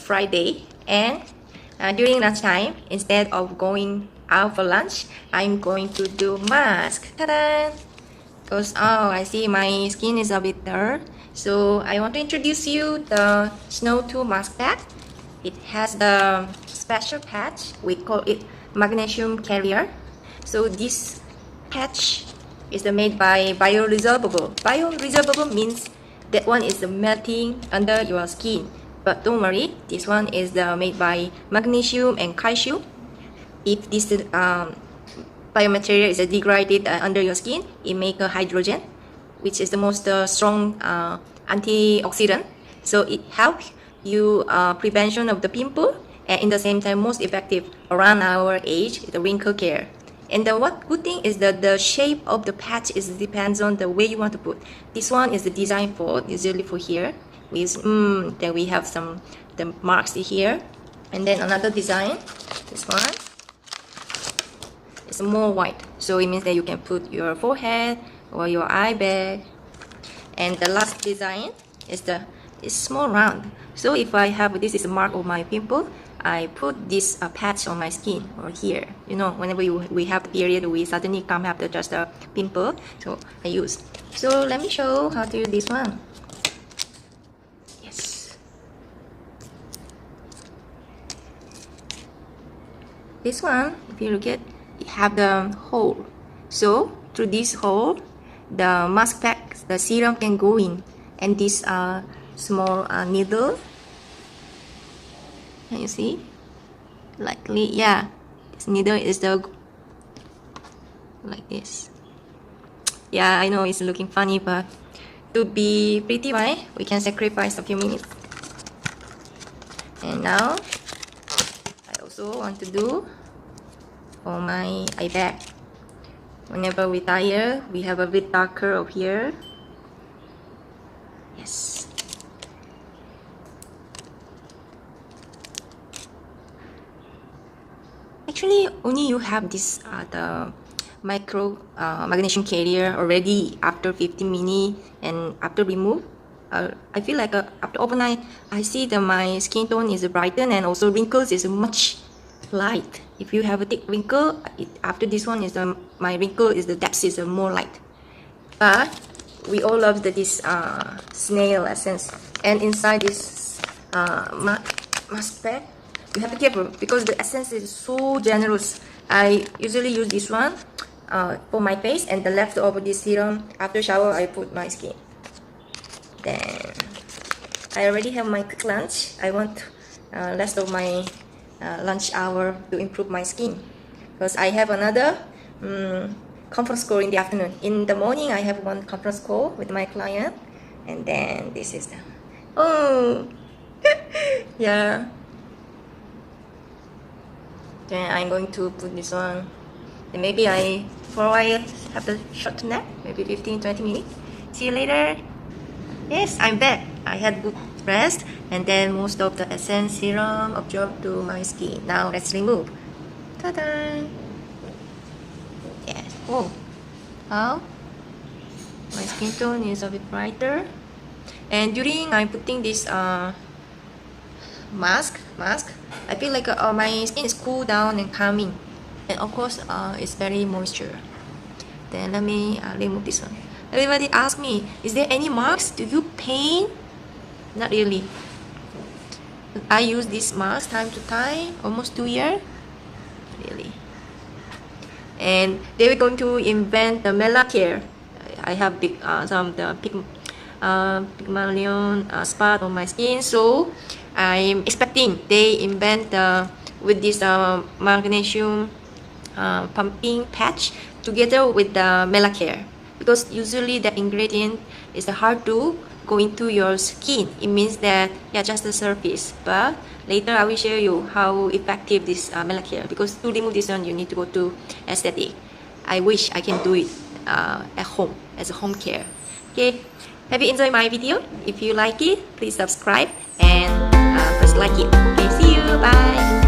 Friday, and during lunchtime, instead of going out for lunch, I'm going to do mask. Ta-da! Because I see my skin is a bit dull, so I want to introduce you the Snow 2 mask pack. It has the special patch, we call it magnesium carrier. So this patch is made by bioresorbable. Bioresorbable means that one is melting under your skin. But don't worry, this one is made by magnesium and calcium. If this biomaterial is degraded under your skin, it makes a hydrogen, which is the most strong antioxidant. So it helps you prevention of the pimple, and in the same time most effective around our age, the wrinkle care. And the good thing is that the shape of the patch depends on the way you want to put. This one is designed for usually for here. Then we have the marks here, and then another design. This one is more white, so it means that you can put your forehead or your eye bag. And the last design is small round. So if I have this is a mark of my pimple, I put this patch on my skin or here. You know, whenever we have the period, we suddenly come after just a pimple. So I use. So let me show how to use this one. Yes. This one, if you look at, it have the hole. So through this hole, the mask pack, the serum can go in, and this small needle. Can you see? Likely, yeah. This needle is like this. Yeah, I know it's looking funny, but to be pretty, right? We can sacrifice a few minutes. And now, I also want to do for my eye bag. Whenever we tire, we have a bit darker over here. Yes. Actually, only you have this the micro magnesium carrier already after 15 minutes, and after remove, I feel like after overnight, I see that my skin tone is brightened, and also wrinkles is much light. If you have a thick wrinkle, after this one is my wrinkle is the depth is more light. But we all love this snail essence, and inside this mask pack, you have to be careful because the essence is so generous. I usually use this one for my face, and the leftover this serum after shower I put my skin. Then I already have my quick lunch. I want rest of my lunch hour to improve my skin, because I have another conference call in the afternoon. In the morning I have one conference call with my client, and then this is yeah. Then I'm going to put this on. Then maybe for a while have a short nap, maybe 15-20 minutes. See you later. Yes, I'm back. I had good rest, and then most of the essence serum absorbed to my skin. Now let's remove. Ta-da! Yes. Oh, now my skin tone is a bit brighter. And during I'm putting this mask, I feel like my skin is cool down and calming, and of course it's very moisture. Then let me remove this one. Everybody asks me, is there any marks? Do you pain? Not really. I use this mask time to time, almost 2 years. Really. And they were going to invent the Mela Care. I have some of the pygmalion spot on my skin, so I'm expecting they invent with this magnesium pumping patch together with the Mela Care, because usually the ingredient is hard to go into your skin. It means that just the surface, but later I will show you how effective this Mela Care, because to remove this one you need to go to aesthetic. I wish I can do it at home as a home care. Okay, have you enjoyed my video? If you like it, please subscribe and press like it. Okay, see you, bye.